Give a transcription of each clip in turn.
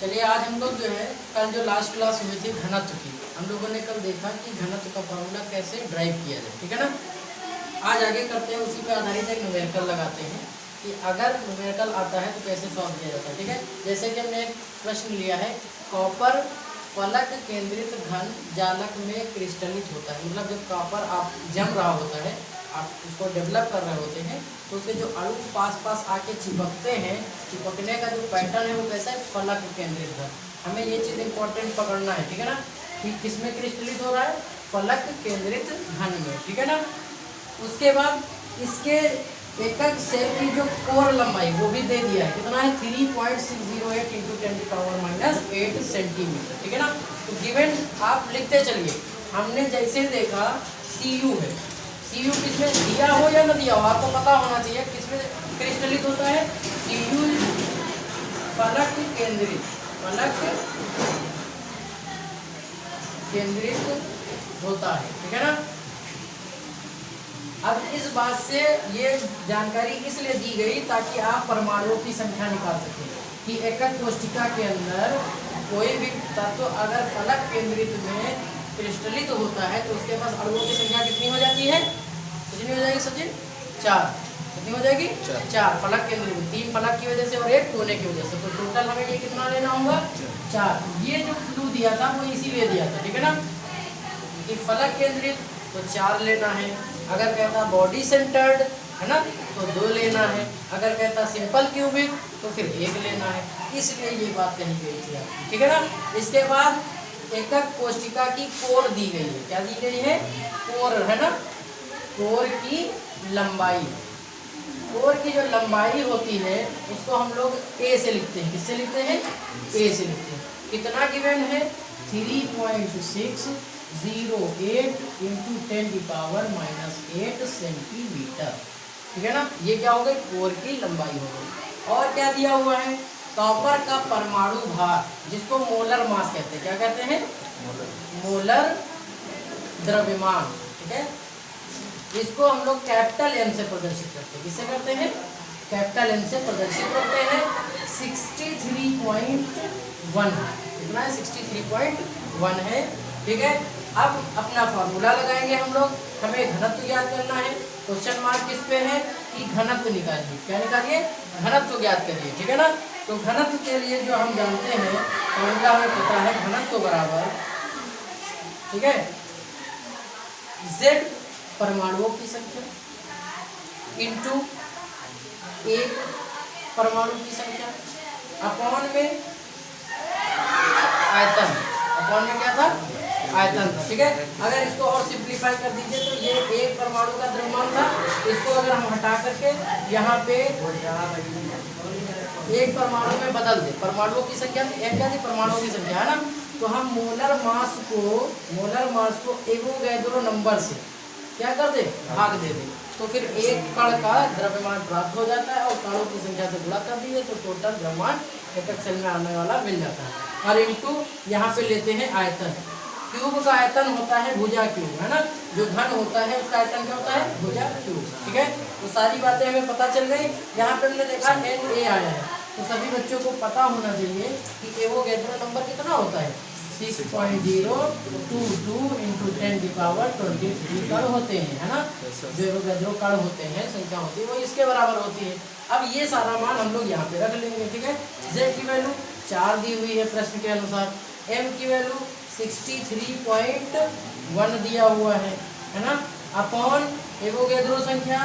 चलिए आज हम लोग जो है कल जो लास्ट क्लास हुई थी घनत्व की, हम लोगों ने कल देखा कि घनत्व का फॉर्मूला कैसे ड्राइव किया जाए, ठीक है ना। आज आगे करते हैं, उसी पे आधारित एक न्यूमेरिकल लगाते हैं कि अगर न्यूमेरिकल आता है तो कैसे सॉल्व किया जाता है, ठीक है। जैसे कि हमने एक प्रश्न लिया है, कॉपर फलक केंद्रित घन जालक में क्रिस्टलित होता है। मतलब जब कॉपर आप जम रहा होता है, आप उसको डेवलप कर रहे होते हैं तो उसके जो अणु पास आके चिपकते हैं, चिपकने का जो पैटर्न है वो कैसा है, फलक केंद्रित घन। हमें ये चीज़ इंपॉर्टेंट पकड़ना है, ठीक है ना, कि किसमें क्रिस्टलित हो रहा है, फलक केंद्रित घन में, ठीक है ना। उसके बाद इसके एकक सेल की जो कोर लंबाई वो भी दे दिया है, कितना है 3.608 इंटू 10⁻⁻8 सेंटीमीटर, ठीक है ना। तो गिवन आप लिखते चलिए। हमने जैसे देखा CU है, CU किसमें दिया हो या न दिया हो आपको पता होना चाहिए किसमें क्रिस्टलित होता है। CU फलक केंद्रित होता है, ठीक है ना। अब इस बात से ये जानकारी इसलिए दी गई ताकि आप परमाणुओं की संख्या निकाल सकें कि एकक कोष्ठिका के अंदर कोई भी तत्व अगर फलक केंद्रित में क्रिस्टलित होता है तो उसके पास अणुओं की संख्या कितनी हो जाती है, कितनी हो जाएगी सचिन, 4। कितनी हो जाएगी, 4 फलक केंद्रित में, 3 फलक की वजह से और 1 कोने की वजह से, तो टोटल हमें ये कितना लेना होगा, 4। ये जो क्लू दिया था वो इसीलिए दिया था, ठीक है ना, कि फलक केंद्रित तो 4 लेना है। अगर कहता बॉडी सेंटर्ड है ना तो 2 लेना है। अगर कहता सिंपल क्यूबिक तो फिर 1 लेना है। इसलिए ये बात कही गई थी आपकी, ठीक है ना। इसके बाद एकक कोशिका की कोर दी गई है, क्या दी गई है, कोर, है ना। कोर की लंबाई, कोर की जो लंबाई होती है उसको हम लोग A से लिखते हैं। किससे लिखते हैं, A से लिखते हैं। कितना गिवन है, 3.608 इंटू 10⁻⁻8 सेंटीमीटर, ठीक है ना। ये क्या हो गई, कोर की लंबाई हो गई। और क्या दिया हुआ है, कॉपर का परमाणु भार, जिसको मोलर मास कहते हैं। क्या कहते हैं, मोलर द्रव्यमान, ठीक है। इसको हम लोग कैपिटल M से प्रदर्शित करते हैं। किससे करते हैं, कैपिटल M से प्रदर्शित करते हैं। 63.1 कितना है, 63.1 है, ठीक है। अब अपना फॉर्मूला लगाएंगे हम लोग। हमें घनत्व ज्ञात करना है। क्वेश्चन मार्क किस पे है कि घनत्व निकालिए, क्या निकालिए, घनत्व ज्ञात करिए, ठीक है ना। तो घनत्व के लिए जो हम जानते हैं फॉर्मूला हमें पता है, घनत्व बराबर, ठीक है, Z परमाणुओं की संख्या इंटू 1 परमाणु की संख्या अपॉन में आयतन, अपॉन में क्या था, आयतन था, ठीक है। अगर इसको और सिंप्लीफाई कर दीजिए तो ये 1 परमाणु का द्रव्यमान था, इसको अगर हम हटा करके यहाँ पे 1 परमाणु में बदल दे, परमाणुओं की संख्या क्या थी, परमाणुओं की संख्या, है ना। तो हम मोलर मास को एवोगैड्रो नंबर से क्या कर दे, भाग दे दे, तो फिर एक कण का द्रव्यमान प्राप्त हो जाता है और कणों की संख्या से गुणा कर दीजिए तो टोटल द्रव्यमान एकक सेल में आने वाला मिल जाता है। और इनटू यहाँ पे लेते हैं आयतन। क्यूब का आयतन होता है भुजा क्यूब, है ना। जो घन होता है उसका आयतन क्या होता है, भुजा क्यूब, ठीक है। तो सारी बातें हमें पता चल गई। यहाँ पे हमने देखा Na आया है, तो सभी बच्चों को पता होना चाहिए कि एवोगैड्रो नंबर कितना होता है, 6.022 इंटू 10⁻23 कण होते हैं, है ना। जो एवोगैड्रो कण होते हैं, संख्या होती है, वो इसके बराबर होती है। अब ये सारा मान हम लोग यहाँ पे रख लेंगे, ठीक है। Z की वैल्यू 4 दी हुई है प्रश्न के अनुसार, M की वैल्यू 63.1 दिया हुआ है ना, अपॉन एवोगैड्रो संख्या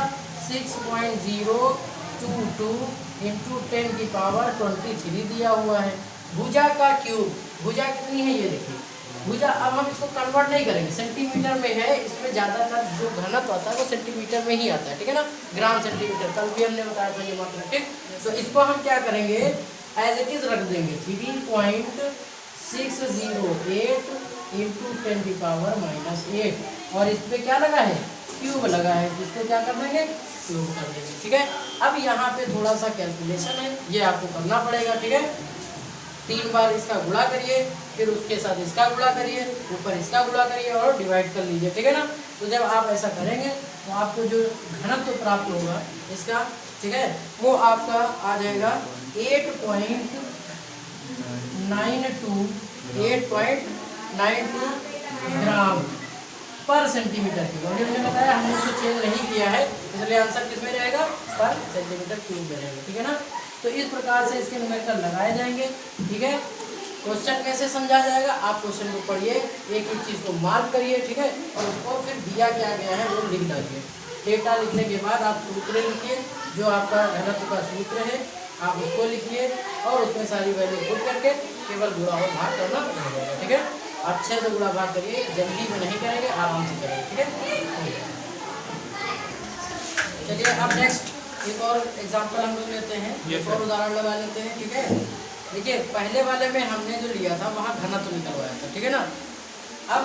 6.022 इंटू 10⁻23 दिया हुआ है। भुजा का क्यूब, भुजा कितनी है ये देखिए, भुजा, अब हम इसको कन्वर्ट नहीं करेंगे, सेंटीमीटर में है, इसमें ज़्यादातर जो घनत्व आता है वो सेंटीमीटर में ही आता है, ठीक है ना, ग्राम सेंटीमीटर, कल भी हमने बताया था ये मात्रा, ठीक। तो इसको हम क्या करेंगे, एज इट इज रख देंगे, 3.608 इंटू 10⁻⁻8, और इस पर क्या लगा है, क्यूब लगा है, इसको क्या कर देंगे, क्यूब कर देंगे, ठीक है। अब यहाँ पे थोड़ा सा कैलकुलेशन है, ये आपको करना पड़ेगा, ठीक है। 3 बार इसका गुणा करिए, फिर उसके साथ इसका गुणा करिए, ऊपर इसका गुणा करिए और डिवाइड कर लीजिए, ठीक है ना। तो जब आप ऐसा करेंगे तो आपको जो घनत्व प्राप्त होगा इसका, ठीक है, वो आपका आ जाएगा 8.9 8.92 ग्राम पर सेंटीमीटर क्यूब। अभी हमने बताया हमने उसको चेंज नहीं किया है, इसलिए आंसर किस में रहेगा, पर सेंटीमीटर क्यूब में रहेगा। ठीक है ना। तो इस प्रकार से इसके न्यूमेरिकल लगाए जाएंगे। ठीक है। क्वेश्चन कैसे समझा जाएगा, आप क्वेश्चन को पढ़िए, एक एक चीज़ को मार्क करिए। ठीक है। और उसको फिर दिया क्या गया है वो लिख डालिए। डेटा लिखने के बाद आप सूत्र लिखिए, जो आपका घनत्व का सूत्र है आप उसको लिखिए और उसमें सारी वैल्यू पुट करके केवल गुणा और भाग करना रहेगा। ठीक है। अच्छे से गुणा भाग करिए, जल्दी में नहीं करेंगे, आराम से करेंगे। ठीक है। चलिए अब नेक्स्ट एक और एग्जांपल हम लोग लेते हैं, एक और उदाहरण लगा लेते हैं। ठीक है। देखिए पहले वाले में हमने जो लिया था वहाँ घनत्व निकलवाया था। ठीक है ना। अब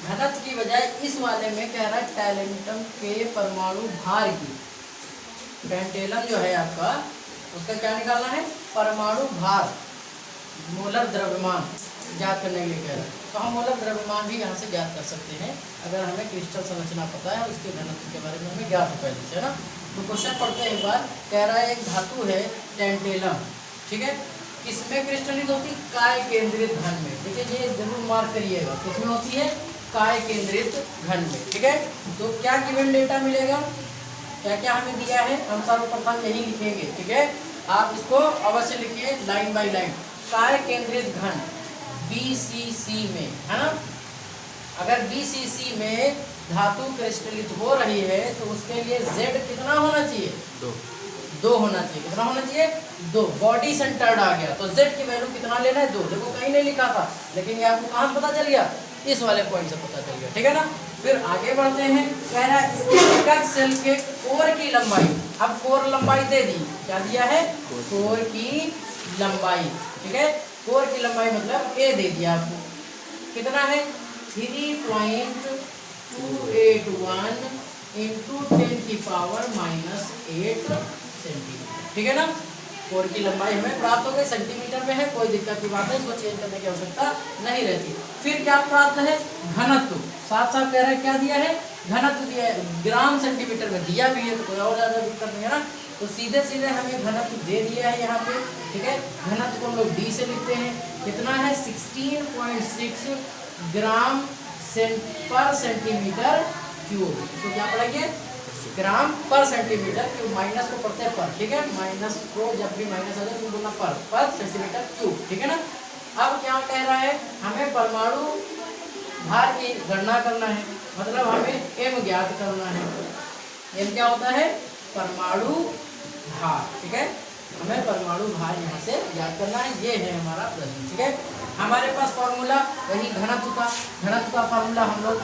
घनत्व की बजाय इस वाले में कह रहा है टैलेंटम के परमाणु भार की, टैंटेलम जो है आपका उसका क्या निकालना है, परमाणु भार, मोलर द्रव्यमान ज्ञात करने के लिए कह रहा है। तो हम मोलर द्रव्यमान भी यहाँ से ज्ञात कर सकते हैं अगर हमें क्रिस्टल संरचना पता है, उसके घनत्व के बारे में हमें ज्ञात हो पहले से, है ना। तो क्वेश्चन पढ़ते हैं एक बार। कह रहा है एक धातु है टैंटेलम, ठीक है, किसमें क्रिस्टलित होती, काय केंद्रित घन में। देखिए ये जरूर मार्क करिएगा, किसमें होती है, काय केंद्रित घन में। ठीक है। तो क्या गिवन डेटा मिलेगा, क्या क्या हमें दिया है, हम सर्वप्रथम यही लिखेंगे। ठीक है। आप इसको अवश्य लिखिए लाइन बाय लाइन। काय केंद्रित घन BCC में, है ना। अगर BCC में धातु क्रिस्टलित हो रही है तो उसके लिए Z कितना होना चाहिए, 2 होना चाहिए। कितना होना चाहिए, 2। बॉडी सेंटर्ड आ गया तो Z की वैल्यू कितना लेना है, 2। देखो कहीं नहीं लिखा था, लेकिन ये आपको कहाँ पता चल गया, इस वाले पॉइंट से पता चल गया। ठीक है ना। फिर आगे बढ़ते हैं। कह रहा है एकक सेल के कोर की लंबाई, अब कोर लंबाई दे दी, क्या दिया है, कोर की लंबाई। ठीक है। कोर की लंबाई मतलब A दे दिया आपको, कितना है, 3.281 × 10⁻⁸ सेंटीमीटर। ठीक है ना। कोर की लंबाई हमें प्राप्त हो गई, सेंटीमीटर में है, कोई दिक्कत की बात है, इसको चेंज करने की आवश्यकता नहीं रहती। फिर क्या प्राप्त है, घनत्व, साथ साथ कह रहा है क्या दिया है, घनत्व दिया है, ग्राम सेंटीमीटर में दिया भी है, तो कोई और ज़्यादा दिक्कत नहीं है ना। तो सीधे सीधे हमें घनत्व दे दिया है यहाँ पे। ठीक है। घनत्व को हम लोग D से लिखते हैं, कितना है, 16.6 ग्राम पर सेंटीमीटर क्यूब। तो क्या पढ़ेंगे, ग्राम पर सेंटीमीटर क्यूब, माइनस को पढ़ते हैं पर। ठीक है। माइनस को जब भी माइनस आ जाए तो बोलना पर सेंटीमीटर क्यूब। ठीक है ना। अब क्या कह रहा है, हमें परमाणु भार की गणना करना है, मतलब हमें M ज्ञात करना है। M क्या होता है, परमाणु भार। ठीक है। हमें परमाणु भार यहाँ से ज्ञात करना है, ये है हमारा प्रश्न। ठीक है। हमारे पास फॉर्मूला वही घनत्व का फॉर्मूला हम लोग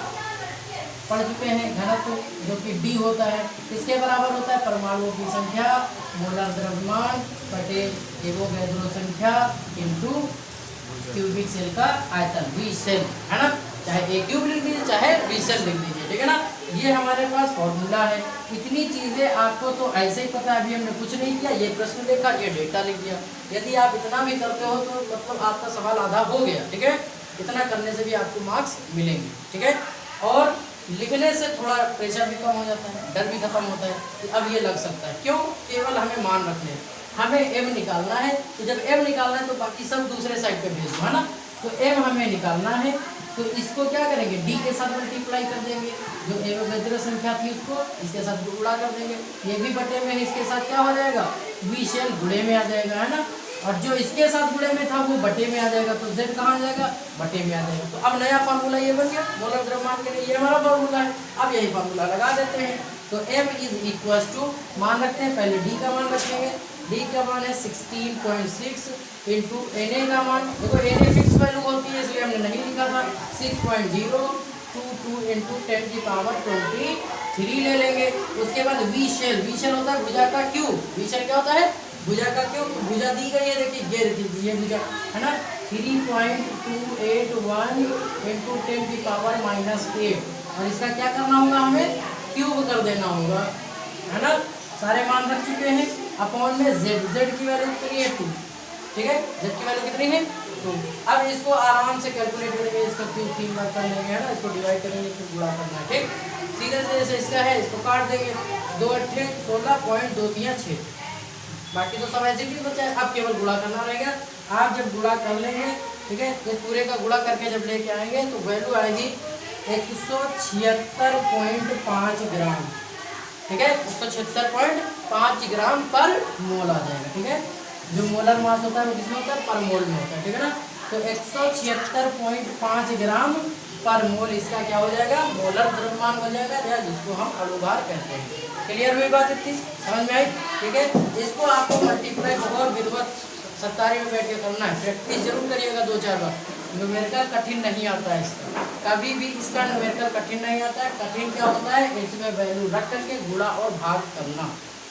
पढ़ चुके हैं। घनत्व जो कि D होता है, इसके बराबर होता है परमाणुओं की संख्या मोलर द्रव्यमान बटे एवोगैड्रो संख्या इनटू क्यूबिक सेल का आयतन, V सेल, है ना। चाहे A क्यूब लिख दीजिए चाहे V सेल लिख दीजिए। ठीक है ना। ये हमारे पास फॉर्मूला है। इतनी चीज़ें आपको तो ऐसे ही पता है, अभी हमने कुछ नहीं किया, ये प्रश्न देखा, ये डेटा लिख दिया। यदि आप इतना भी करते हो तो मतलब आपका सवाल आधा हो गया। ठीक है। इतना करने से भी आपको मार्क्स मिलेंगे। ठीक है। और लिखने से थोड़ा प्रेशर भी कम हो जाता है, डर भी खत्म होता है कि अब ये लग सकता है। क्यों, केवल हमें मान रखने हैं, हमें M निकालना है। तो जब M निकालना है तो बाकी सब दूसरे साइड पे भेज दो, है ना। तो M हमें निकालना है, तो इसको क्या करेंगे, D के साथ मल्टीप्लाई कर देंगे, जो एवोगैड्रो संख्या थी उसको इसके साथ गुणा कर देंगे, ये भी बटे में है, इसके साथ क्या हो जाएगा, V सेल गुणे में आ जाएगा, है ना। और जो इसके साथ गुणे में था वो बटे में आ जाएगा, तो Z कहाँ आ जाएगा, बटे में आ जाएगा। तो अब नया फार्मूला ये बन गया मोलर द्रव्यमान के लिए, ये हमारा फार्मूला है। अब यही फार्मूला लगा देते हैं। तो M = मान रखते हैं, पहले D का मान रखेंगे, D का मान है 16.6 इंटू Na का मान, देखो Na फिक्स वैल्यू होती है इसलिए हमने नहीं लिखा था, 6.022 इंटू 10⁻23 ले लेंगे। उसके बाद V सेल होता है भुजा का क्यूब। V सेल क्या होता है, भुजा का क्यूब। भुजा दी गई है, देखिए ये देखिए, ये भुजा है ना, 3.281 इंटू 10⁻⁸ और इसका क्या करना होगा, हमें क्यूब कर देना होगा, है ना। सारे मान रख चुके हैं। अपॉन में Z की वैल्यू कितनी है, 2। ठीक है। Z की वैल्यू कितनी है, 2। अब इसको आराम से कैलकुलेट करेंगे, इसका क्यूब 3 बार कर लेंगे, है ना। इसको डिवाइड करेंगे, फिर गुणा करना है। ठीक, सीधे से जैसे इसका है इसको काट देंगे, 2 × 8 16.2 × 6, बाकी तो सब ऐसे भी बचा है। अब केवल गुणा करना रहेगा, आप जब गुणा कर लेंगे, ठीक है, तो पूरे का गुणा करके जब लेके आएंगे तो वैल्यू आएगी 176.5 ग्राम, ठीक है, 176.5 ग्राम पर मोल आ जाएगा, ठीक है। जो मोलर मास होता है वो किसमें होता है, पर मोल में होता है, ठीक है ना। तो 176.5 ग्राम पर मोल इसका क्या हो जाएगा, मोलर द्रव्यमान हो जाएगा, या जिसको हम अणुभार कहते हैं। क्लियर हुई बात, इतनी समझ में आई, ठीक है। इसको आपको मल्टीप्लाई बहुत विधिवत सत्तारी में बैठ के करना है, प्रैक्टिस जरूर करिएगा 2-4 बार। न्यूमेरिकल कठिन नहीं आता है इसका, कभी भी इसका न्यूमेरिकल कठिन नहीं आता है। कठिन क्या होता है, इसमें वैल्यू रख करके गुणा और भाग करना,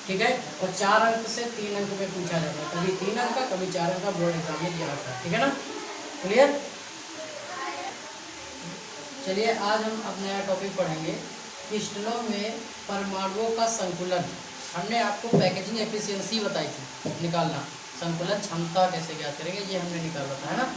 ठीक है। और 4 अंक से 3 अंक में पूछा जाता है, कभी 3 अंक का, कभी 4 अंक का बोर्ड एग्जाम में दिया जाता है, ठीक है ना। क्लियर। चलिए आज हम अपना नया टॉपिक पढ़ेंगे, क्रिस्टलों में परमाणुओं का संकुलन। हमने आपको पैकेजिंग एफिशिएंसी बताई थी निकालना, संकुलन क्षमता कैसे ज्ञात करेंगे ये हमने निकाला था, है ना।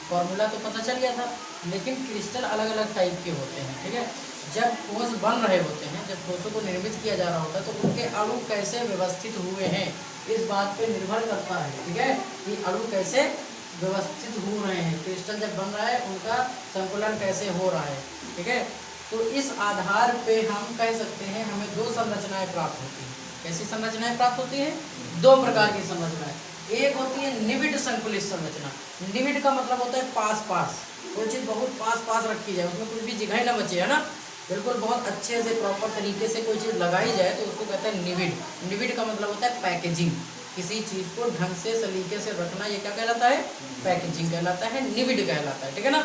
फॉर्मूला तो पता चल गया था, लेकिन क्रिस्टल अलग अलग टाइप के होते हैं, ठीक है। जब ठोस बन रहे होते हैं, जब ठोसों को निर्मित किया जा रहा होता है, तो उनके अणु कैसे व्यवस्थित हुए हैं इस बात पे निर्भर करता है, ठीक है, कि अणु कैसे व्यवस्थित हो रहे हैं। क्रिस्टल जब बन रहा है उनका संकुलन कैसे हो रहा है, ठीक है। तो इस आधार पे हम कह सकते हैं हमें 2 संरचनाएं प्राप्त होती हैं। कैसी संरचनाएं प्राप्त होती हैं, 2 प्रकार की संरचनाएं। एक होती है निविड संकुलित संरचना। निविड का मतलब होता है पास पास, कोई चीज़ बहुत पास पास रखी जाए, उसमें कुछ भी जगह ना बचे, है ना, बिल्कुल बहुत अच्छे से प्रॉपर तरीके से कोई चीज़ लगाई जाए तो उसको कहते हैं निविड। निविड का मतलब होता है पैकेजिंग, किसी चीज़ को ढंग से सलीके से रखना, ये क्या कहलाता है, पैकेजिंग कहलाता है, निविड कहलाता है, ठीक है ना।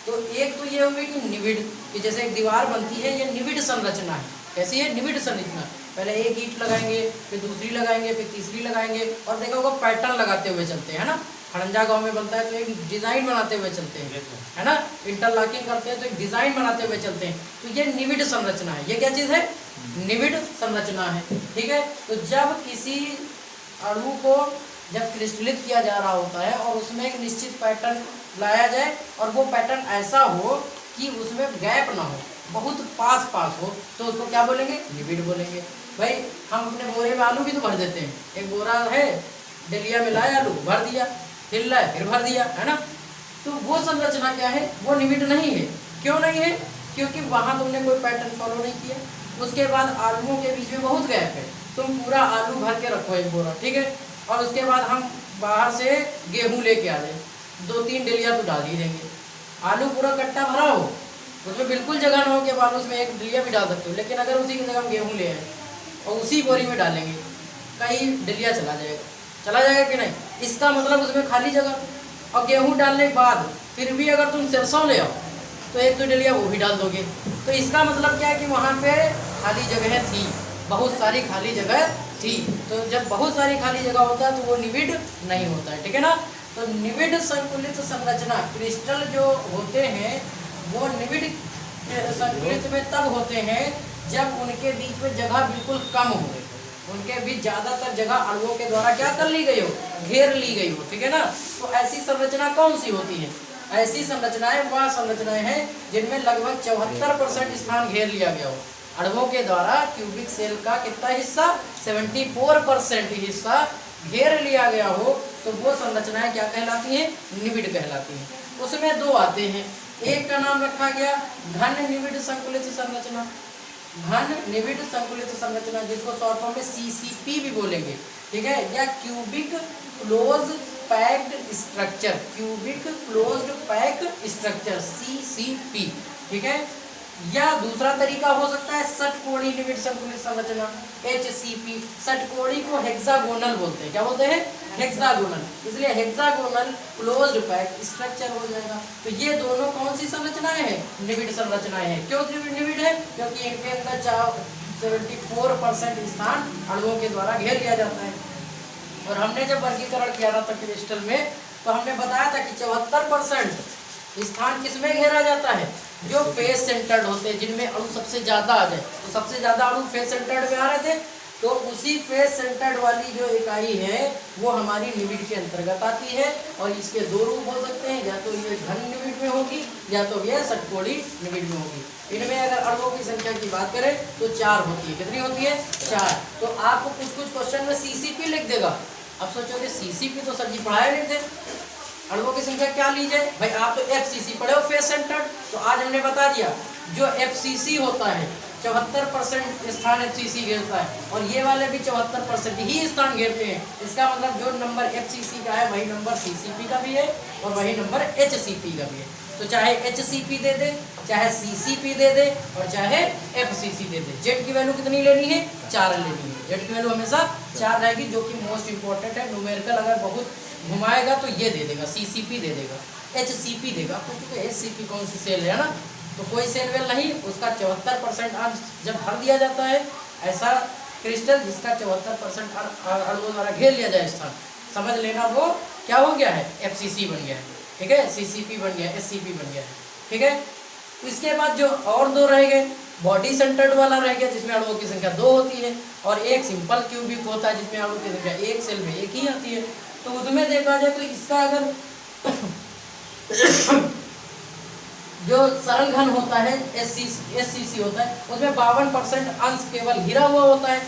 तो एक तो ये हुई कि निविड, कि जैसे एक दीवार बनती है, ये निविड संरचना है। कैसी है, निविड संरचना। पहले एक ईंट लगाएंगे, फिर दूसरी लगाएंगे, फिर तीसरी लगाएंगे, और देखा होगा पैटर्न लगाते हुए चलते हैं, है ना। खड़ंजा गांव में बनता है तो एक डिजाइन बनाते हुए चलते हैं, है ना। इंटरलॉकिंग करते हैं तो एक डिजाइन बनाते हुए चलते हैं। तो ये निविड संरचना है। ये क्या चीज़ है, निविड संरचना है, ठीक है। तो जब किसी अणु को जब क्रिस्टलित किया जा रहा होता है और उसमें एक निश्चित पैटर्न लाया जाए, और वो पैटर्न ऐसा हो कि उसमें गैप ना हो, बहुत पास पास हो, तो उसको क्या बोलेंगे, निविड बोलेंगे। भाई हम अपने बोरे में आलू भी तो भर देते हैं, एक बोरा है, डलिया में लाए आलू, भर दिया, हिल रहा है, फिर भर दिया, है ना। तो वो संरचना क्या है, वो निविड नहीं है। क्यों नहीं है, क्योंकि वहाँ तुमने कोई पैटर्न फॉलो नहीं किया। उसके बाद आलूओं के बीच में बहुत गैप है, तुम पूरा आलू भर के रखो एक बोरा, ठीक है। और उसके बाद हम बाहर से गेहूँ लेके आ जाए, 2-3 डलिया तो डाल ही देंगे। आलू पूरा कट्टा भरा हो, उसमें बिल्कुल जगह ना हो कि आप उसमें एक डलिया भी डाल सकते हो, लेकिन अगर उसी की जगह हम गेहूँ ले आए और उसी बोरी में डालेंगे, कई डलिया चला जाएगा कि नहीं। इसका मतलब उसमें खाली जगह थी। और गेहूँ डालने के बाद फिर भी अगर तुम सरसों ले आओ तो 1-2 डलिया वो भी डाल दोगे, तो इसका मतलब क्या है कि वहाँ पे खाली जगह थी, बहुत सारी खाली जगह थी। तो जब बहुत सारी खाली जगह होता है तो वो निविड नहीं होता है, ठीक है ना। तो निविड संकुलित संरचना, क्रिस्टल जो होते हैं वो निविड संकुलित में तब होते हैं जब उनके बीच में जगह बिल्कुल कम हो, उनके बीच ज़्यादातर जगह अणुओं के द्वारा क्या कर ली गई हो, घेर ली गई हो, ठीक है ना। तो ऐसी संरचना कौन सी होती है, ऐसी संरचनाएं वह संरचनाएं हैं जिनमें लगभग 74% स्थान घेर लिया गया हो अणुओं के द्वारा। क्यूबिक सेल का कितना हिस्सा, 74% हिस्सा घेर लिया गया हो, तो वो संरचनाएं क्या कहलाती हैं, निविड कहलाती हैं। उसमें 2 आते हैं, एक का नाम रखा गया घन निविड संकुलित संरचना। घन निविड संकुलित संरचना, जिसको शॉर्ट फॉर्म में CCP भी बोलेंगे, ठीक है, या cubic close packed structure, cubic closed packed structure, CCP, ठीक है। या दूसरा तरीका हो सकता है षटकोणीय निविड संकुलित संरचना, HCP। षटकोणी को हेक्सागोनल बोलते हैं, क्या बोलते हैं, हेक्सागोनल, इसलिए हेक्सागोनल क्लोज्ड पैक्ड स्ट्रक्चर हो जाएगा। तो ये दोनों कौन सी संरचनाएं हैं, निविड संरचनाएं हैं। क्यों निविड है, क्योंकि इनके अंदर 74% स्थान अणुओं के द्वारा घेर लिया जाता है। और हमने जब वर्गीकरण किया था क्रिस्टल में, तो हमने बताया था कि 74% स्थान किसमें घेरा जाता है, जो फेस सेंटर्ड होते हैं, जिनमें अणु सबसे ज़्यादा आ जाए। तो सबसे ज़्यादा अणु फेस सेंटर्ड में आ रहे थे, तो उसी फेस सेंटर्ड वाली जो इकाई है वो हमारी निविड के अंतर्गत आती है। और इसके 2 रूप हो सकते हैं, या तो ये घन निविड में होगी या तो ये षटकोणी निविड में होगी। इनमें अगर अणुओं की संख्या की बात करें तो 4 होती है। कितनी होती है, 4। तो आपको कुछ क्वेश्चन में CCP लिख देगा। अब सोचोगे CCP तो सर जी पढ़ाए नहीं थे, अणुओं की संख्या क्या लीजिए भाई, आप तो FCC पढ़े हो, फेस सेंटर्ड, तो आज हमने बता दिया जो FCC होता है 74% स्थान FCC घेरता है, और ये वाले भी 74% ही स्थान घेरते हैं। इसका मतलब जो नंबर FCC का है वही नंबर CCP का भी है और वही नंबर HCP का भी है। तो चाहे HCP दे दे, चाहे CCP दे दे और चाहे FCC दे दे, जेड की वैल्यू कितनी लेनी है, 4 लेनी है। जेड की वैल्यू हमेशा 4 रहेगी, जो कि मोस्ट इंपॉर्टेंट है। न्यूमेरिकल अगर बहुत घुमाएगा तो ये दे देगा, CCP दे देगा, HCP देगा, तो क्योंकि HCP कौन सी सेल है ना, तो कोई सेल वेल नहीं, उसका 74% अंश जब भर दिया जाता है, ऐसा क्रिस्टल जिसका 74% अणुओं द्वारा घेर लिया जाए स्थान, समझ लेना वो क्या हो गया है, FCC बन गया है, ठीक है, CCP बन गया, SCP बन गया है, ठीक है। इसके बाद जो और दो रह गए, बॉडी सेंटर्ड वाला रह गया जिसमें अणुओं की संख्या 2 होती है, और एक सिंपल क्यूबिक होता है जिसमें अणुओं की संख्या एक सेल में एक ही आती है। तो उसमें देखा जाए तो इसका अगर जो सरल घन होता है SCC होता है, उसमें 52% अंश केवल घिरा हुआ होता है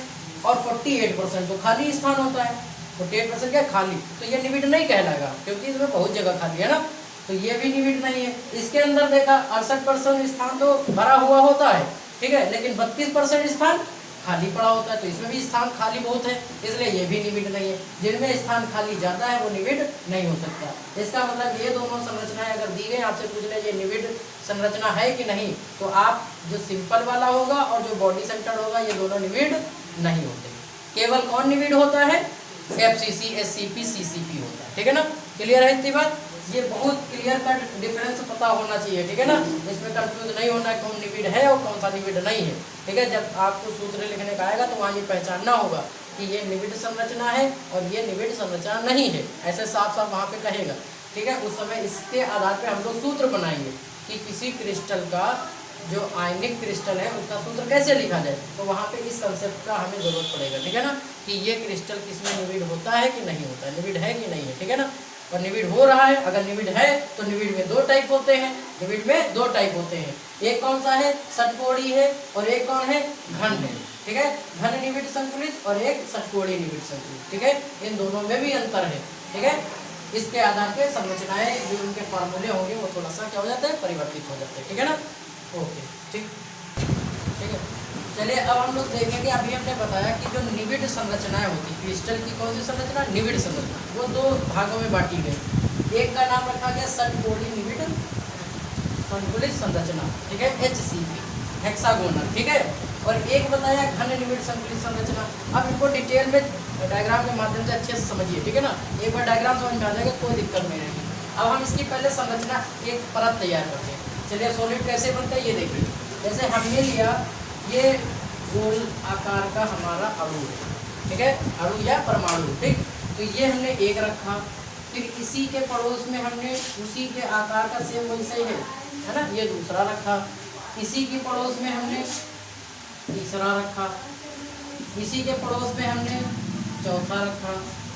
और 48% तो खाली स्थान होता है। 48% क्या खाली, तो ये निविड नहीं कहलाएगा क्योंकि इसमें बहुत जगह खाली है ना, तो ये भी निविड नहीं है। इसके अंदर देखा 68% स्थान तो भरा हुआ होता है, ठीक है, लेकिन 32% स्थान खाली पड़ा होता है, तो इसमें भी स्थान खाली बहुत है, इसलिए ये भी निविड नहीं है। जिनमें स्थान खाली ज़्यादा है वो निविड नहीं हो सकता। इसका मतलब ये दोनों संरचनाएं अगर दी गई, आपसे पूछ ले ये निविड संरचना है कि नहीं, तो आप जो सिंपल वाला होगा और जो बॉडी सेंटर होगा ये दोनों निविड नहीं होते। केवल कौन निविड होता है, FCC, SCP, CCP होता है, ठीक है ना। क्लियर है इतनी बात, ये बहुत क्लियर कट डिफरेंस पता होना चाहिए, ठीक है ना, इसमें कंफ्यूज नहीं होना कौन निविड है और कौन सा निविड नहीं है, ठीक है। जब आपको सूत्र लिखने का आएगा तो वहाँ ये पहचानना होगा कि ये निविड संरचना है और ये निविड संरचना नहीं है, ऐसे साफ साफ वहाँ पे कहेगा, ठीक है। उस समय इसके आधार पर हम लोग सूत्र बनाएंगे कि किसी क्रिस्टल का जो आयनिक क्रिस्टल है उसका सूत्र कैसे लिखा जाए, तो वहाँ पे इस कंसेप्ट का हमें जरूरत पड़ेगा, ठीक है ना, कि ये क्रिस्टल किसमें निविड होता है कि नहीं होता है, निविड है कि नहीं है, ठीक है ना। और निविड हो रहा है, अगर निविड है तो निविड में 2 टाइप होते हैं, निविड में 2 टाइप होते हैं, एक कौन सा है, षटकोणीय है, और एक कौन है, घन है, ठीक है, घन निविड संकुलित और एक षटकोणीय निविड संकुलित, ठीक है, इन दोनों में भी अंतर है, ठीक है। इसके आधार पे संरचनाएं जो उनके फार्मूले होंगे वो थोड़ा सा क्या हो जाता है, परिवर्तित हो जाते हैं, ठीक है ना। ओके, ठीक है। चलिए अब हम लोग देखेंगे, अभी हमने बताया कि जो निविड संरचनाएं होती, क्रिस्टल की कौन सी संरचना, निविड संरचना, वो 2 भागों में बांटी गई। एक का नाम रखा गया षटकोणीय निविड संकुलित संरचना, ठीक है, HCP, हेक्सागोनल, ठीक है, और एक बताया घन निविड संकुलित संरचना। अब इनको डिटेल में डायग्राम के माध्यम से अच्छे से समझिए, ठीक है ना, एक बार डायग्राम समझ में आ जाएगा कोई दिक्कत नहीं रहेगी। अब हम इसकी पहले संरचना एक परत तैयार करते हैं। चलिए सॉलिड कैसे बनता है ये देखिए, जैसे हमने लिया ये गोल आकार का हमारा अणु है, ठीक है, अणु या परमाणु, ठीक, तो ये हमने एक रखा, फिर इसी के पड़ोस में हमने उसी के आकार का सेम वैसा ही है ना, ये दूसरा रखा, इसी के पड़ोस में हमने तीसरा रखा, इसी के पड़ोस में हमने चौथा रखा,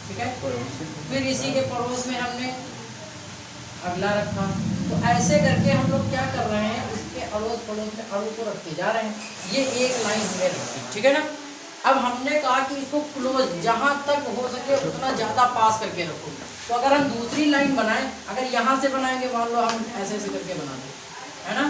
ठीक है, फिर इसी के पड़ोस में हमने अगला रखा। तो ऐसे करके हम लोग क्या कर रहे हैं, इसके अड़ोस पड़ोस में अणु को रखते जा रहे हैं, ये एक लाइन में रखी, ठीक है ना। अब हमने कहा कि इसको क्लोज जहाँ तक हो सके उतना ज़्यादा पास करके रखो। तो अगर हम दूसरी लाइन बनाएं, अगर यहाँ से बनाएंगे, मान लो हम ऐसे ऐसे करके बना दें, है ना,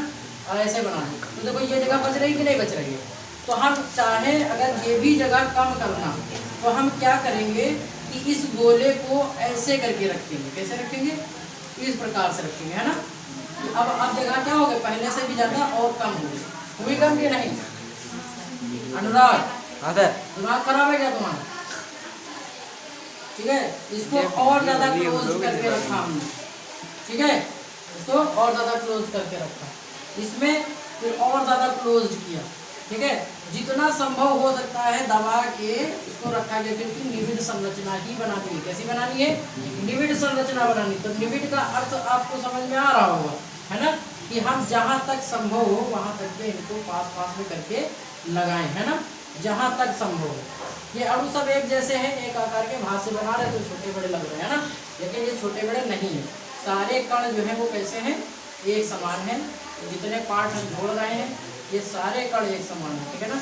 और ऐसे बना दें, तो देखो ये जगह बच रही कि नहीं बच रही है। तो हम चाहें अगर ये भी जगह कम करना, तो हम क्या करेंगे कि इस गोले को ऐसे करके रखेंगे, कैसे रखेंगे, इस प्रकार से रखेंगे, है ना। अब जगह क्या हो गई, पहले से भी ज़्यादा और कम हो गई, हुई कम कि नहीं, अनुराग, दिमाग खराब है क्या तुम्हारा, ठीक है। इसको और ज़्यादा क्लोज करके रखा हमने, ठीक है, इसको और ज़्यादा क्लोज करके रखा, इसमें फिर और ज़्यादा क्लोज किया, ठीक है, जितना संभव हो सकता है दबा के इसको रखा गया, क्योंकि निविड संरचना ही बनानी है। कैसी बनानी है, निविड संरचना बनानी। तो निविड का अर्थ आपको समझ में आ रहा होगा, है ना, कि हम जहाँ तक संभव हो वहाँ तक के इनको पास पास में करके लगाएं, है ना, जहाँ तक संभव हो। ये अणु सब एक जैसे हैं, एक आकार के भाग से बना रहे तो छोटे बड़े लग रहे हैं, है ना, लेकिन ये छोटे बड़े नहीं है। सारे कण जो है वो कैसे हैं, एक समान है, जितने पार्ट हम जोड़ रहे हैं ये सारे कण एक समान है, ठीक है ना।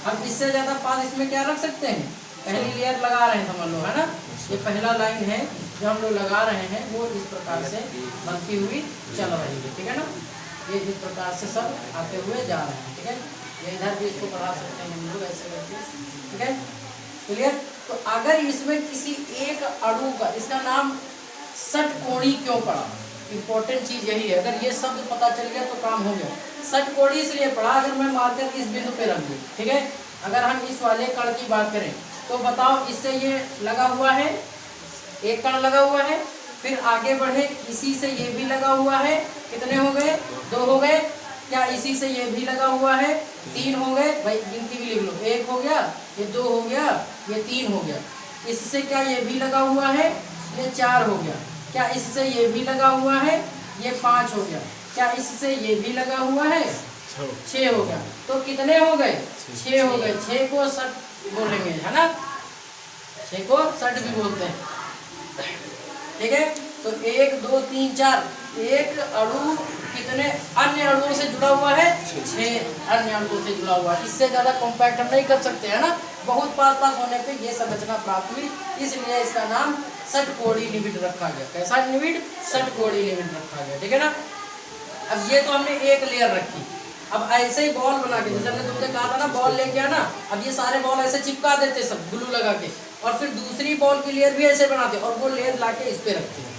अब इससे ज़्यादा पास इसमें क्या रख सकते हैं, पहली लेयर लगा रहे हैं समझ लो, है ना, ये पहला लाइन है, जो हम लोग लगा रहे हैं वो इस प्रकार से बनती हुई चल रही है, ठीक है ना। ये इस प्रकार से सब आते हुए जा रहे हैं, ठीक है। ये इधर भी इसको बढ़ा सकते हैं हम लोग ऐसे करके, ठीक है, क्लियर। तो अगर इसमें किसी एक अणु का, इसका नाम षटकोणी क्यों पड़ा, इंपॉर्टेंट चीज यही है। अगर ये शब्द पता चल गया तो काम हो गया। षटकोणी इसलिए पड़ा, अगर मैं मार्कर इस बिंदु पे रख दूं, ठीक है, अगर हम इस वाले कण की बात करें तो बताओ, इससे ये लगा हुआ है, एक कण लगा हुआ है, फिर आगे बढ़े इसी से ये भी लगा हुआ है, कितने हो गए, 2 हो गए। क्या इसी से ये भी लगा हुआ है, 3 हो गए, भाई गिनती भी लिख लो, 1 हो गया, ये 2 हो गया, ये 3 हो गया। इससे क्या ये भी लगा हुआ है, ये 4 हो गया। क्या इससे ये भी लगा हुआ है, ये 5 हो गया। क्या इससे ये भी लगा हुआ है, 6 हो गया। तो कितने हो गए, 6 हो गए। 6 को षट बोलेंगे, है ना, 6 को षट भी बोलते हैं, ठीक है। तो 1 2 3 4, एक अणु कितने अन्य अणुओं से जुड़ा हुआ है, 6 अन्य अणुओं से जुड़ा हुआ है। इससे ज्यादा कॉम्पैक्ट हम नहीं कर सकते, है ना। बहुत पास होने पे ये संरचना प्राप्त हुई, इसलिए इसका नाम षटकोणी निविड रखा गया। कैसा निविड, षटकोणी निविड रखा गया, ठीक है ना। अब ये तो हमने एक लेयर रखी, अब ऐसे ही बॉल बना के, जैसे हमने तुमसे कहा था ना, बॉल लेके आना, अब ये सारे बॉल ऐसे चिपका देते सब ग्लू लगा के, और फिर दूसरी बॉल की लेयर भी ऐसे बनाते, और वो लेयर लाके इस पे रखते हैं,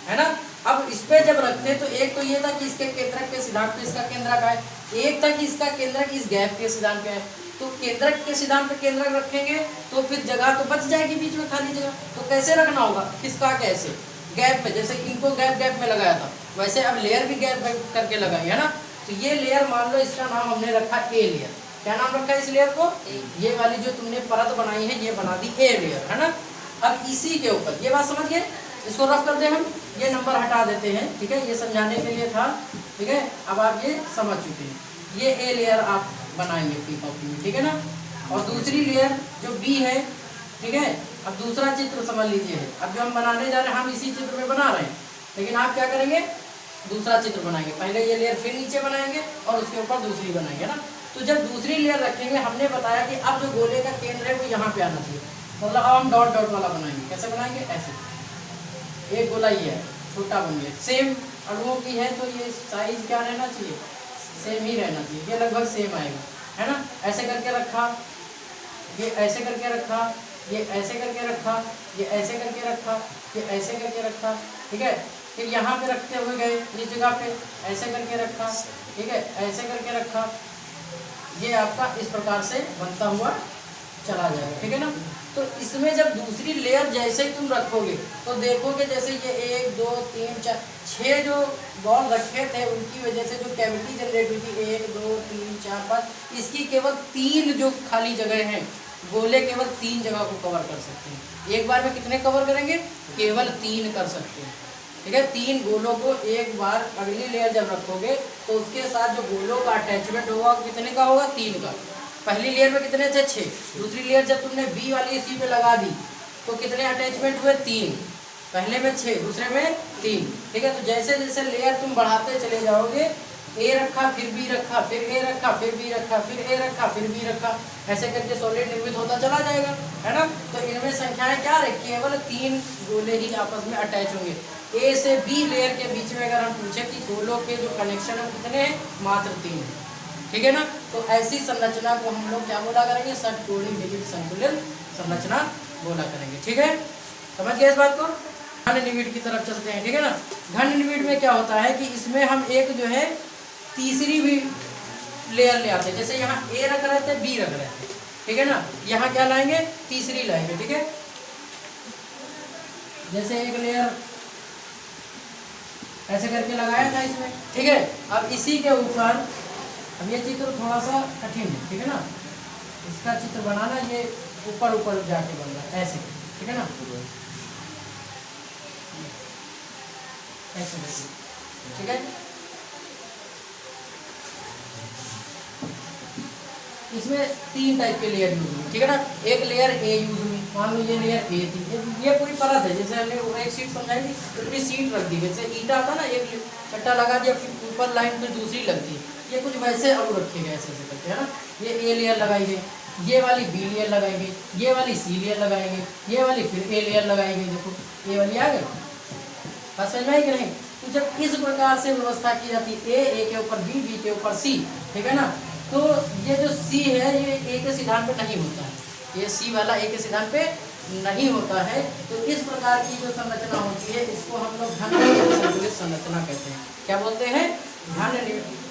है ना। अब इस पे जब रखते हैं तो एक तो ये था कि इसके केंद्रक के सिद्धांत पे इसका केंद्रक है, एक था कि इसका केंद्रक इस गैप के सिद्धांत पे है। तो केंद्रक के सिद्धांत पे केंद्रक रखेंगे तो फिर जगह तो बच जाएगी बीच में खाली जगह, तो कैसे रखना होगा, किसका कैसे, गैप में, जैसे इनको गैप गैप में लगाया था वैसे अब लेयर भी गैप गैप करके लगाई, है ना। तो ये लेयर मान लो, इसका नाम हमने रखा ए लेयर। क्या नाम रखा है इस लेयर को, ये वाली जो तुमने परत बनाई है ये बना दी ए लेयर, है ना। अब इसी के ऊपर, ये बात समझ गए, इसको रफ कर दे हम, ये नंबर हटा देते हैं, ठीक है, ये समझाने के लिए था, ठीक है। अब आप ये समझ चुके हैं, ये ए लेयर आप बनाएंगे अपनी कॉपी में, ठीक है ना। और दूसरी लेयर जो बी है, ठीक है। अब दूसरा चित्र समझ लीजिए, अब जो हम बनाने जा रहे हैं हम इसी चित्र में बना रहे हैं, लेकिन आप क्या करेंगे, दूसरा चित्र बनाएंगे। पहले ये लेयर फिर नीचे बनाएंगे और उसके ऊपर दूसरी बनाएंगे ना। तो जब दूसरी लेयर रखेंगे, हमने बताया कि अब जो गोले का केंद्र है वो यहाँ पे आना चाहिए, मतलब अब हम डॉट डॉट वाला बनाएंगे। कैसे बनाएंगे, ऐसे, एक गोला ये है, छोटा बन गया, सेम अणुओं की है तो ये साइज क्या रहना चाहिए, सेम ही रहना चाहिए, ये लगभग सेम आएगा, है ना। ऐसे करके रखा, ये ऐसे करके रखा, ये ऐसे करके रखा, ये ऐसे करके रखा, ये ऐसे करके रखा, ठीक है। फिर यहाँ पे रखते हुए गए इस जगह पे, ऐसे करके रखा, ठीक है, ऐसे करके रखा, ये आपका इस प्रकार से बनता हुआ चला जाएगा, ठीक है ना। तो इसमें जब दूसरी लेयर जैसे ही तुम रखोगे तो देखोगे जैसे ये 1 2 3 4 6 जो बॉल रखे थे उनकी वजह से जो कैविटी जनरेट हुई थी, 1 2 3 4 5, इसकी केवल 3 जो खाली जगह हैं, गोले केवल 3 जगह को कवर कर सकते हैं। एक बार में कितने कवर करेंगे, केवल 3 कर सकते हैं, ठीक है। 3 गोलों को एक बार अगली लेयर जब रखोगे तो उसके साथ जो गोलों का अटैचमेंट होगा कितने का होगा, 3 का। पहली लेयर में कितने थे, 6। दूसरी लेयर जब तुमने बी वाली इसी पे लगा दी तो कितने अटैचमेंट हुए, 3। पहले में 6, दूसरे में 3, ठीक है। तो जैसे जैसे लेयर तुम बढ़ाते चले जाओगे, ए रखा फिर बी रखा, फिर ए रखा फिर बी रखा, फिर ए रखा फिर बी रखा, ऐसे करके सॉलिड निर्मित होता चला जाएगा, है ना। तो इनमें संख्याएं क्या रही, केवल 3 गोले ही आपस में अटैच होंगे। ए से बी लेयर के बीच में अगर हम पूछे कि गोलों के जो कनेक्शन है कितने हैं, मात्र 3 है, ठीक है ना। तो ऐसी संरचना को हम लोग क्या बोला करेंगे, षटकोणी निविड संतुलन संरचना बोला करेंगे, ठीक है। समझ गए इस बात को। घन निविड की तरफ चलते हैं, ठीक है ना। घन निविड में क्या होता है कि इसमें हम एक जो है तीसरी भी लेयर ले आते हैं, जैसे यहाँ ए रख रहे थे, बी रख रहे थे, ठीक है ना। यहाँ क्या लाएंगे, तीसरी लाएंगे, ठीक है। जैसे एक लेयर ऐसे करके लगाया था इसमें, ठीक है। अब इसी के ऊपर, अब ये चित्र थोड़ा सा कठिन है, ठीक है ना, इसका चित्र बनाना ये ऊपर ऊपर जाके बन रहा है ऐसे, ठीक है ना, ऐसे, ठीक है। इसमें 3 टाइप के लेयर यूज हुई, ठीक है ना। एक लेयर ए यूज हुई, मान लो ये लेयर ए थी, ये पूरी परत है, जैसे हमने एक सीट समझाई थी तो पूरी सीट रख दी, जैसे ईटा था ना, एक चट्टा लगा दिया, फिर ऊपर लाइन फिर दूसरी लगती है, ये कुछ वैसे अब रखे गए ऐसे करके, है ना। ये ए लेयर लगाई गई, ये वाली बी लेयर लगाएंगे, ये वाली सी लेयर लगाएंगे, ये वाली फिर ए लेयर लगाएंगे, देखो ये वाली आ गई, बात समझ में आई कि नहीं। तो जब इस प्रकार से व्यवस्था की जाती है ए के ऊपर बी, बी के ऊपर सी, ठीक है ना, तो ये जो सी है ये ए के सिद्धांत पे नहीं होता है, ये सी वाला ए के सिद्धांत पे नहीं होता है। तो इस प्रकार की जो संरचना होती है इसको हम लोग घन निविड़ संतुलित संरचना कहते हैं। क्या बोलते हैं?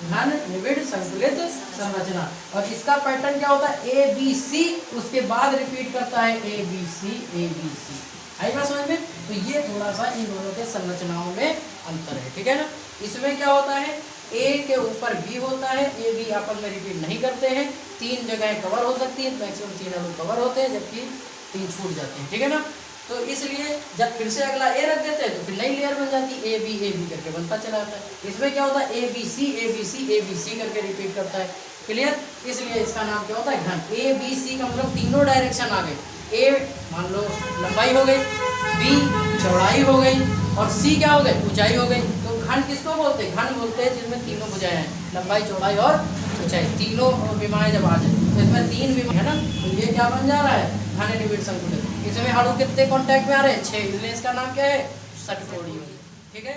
घन निविड़ संतुलित संरचना। और इसका पैटर्न क्या होता है? ए बी सी, उसके बाद रिपीट करता है A B C, A B सी। आई बात समझ में? तो ये थोड़ा सा इन दोनों के संरचनाओं में अंतर है, ठीक है ना। इसमें क्या होता है, ए के ऊपर बी होता है, ए बी आपस में रिपीट नहीं करते हैं, 3 जगह कवर हो सकती है, मैक्सिमम 3 अणु कवर होते हैं, जबकि 3 छूट जाते हैं, ठीक है ना। तो इसलिए जब फिर से अगला ए रख देते हैं तो फिर नई लेयर बन जाती है, ए बी करके बनता चला जाता है। इसमें क्या होता है, A B C, A B C, A B C करके रिपीट करता है, क्लियर। इसलिए इसका नाम क्या होता है? घन। ए बी सी का मतलब तीनों डायरेक्शन आ गए, ए मान लो लंबाई हो गई, बी चौड़ाई हो गई, और सी क्या हो गई? ऊंचाई हो गई। तो घन किसको बोलते हैं? घन बोलते हैं जिसमें तीनों भुजाएं हैं, लंबाई, चौड़ाई और ऊंचाई, तीनों विमाएं जब आ जाए तो इसमें 3 विमा है ना, तो ये क्या बन जा रहा है? घन निविड़ संतुलित। इसमें अणु कितने कांटेक्ट में आ रहे हैं? 6, इसलिए इसका नाम क्या है? षटकोणीय, ठीक है।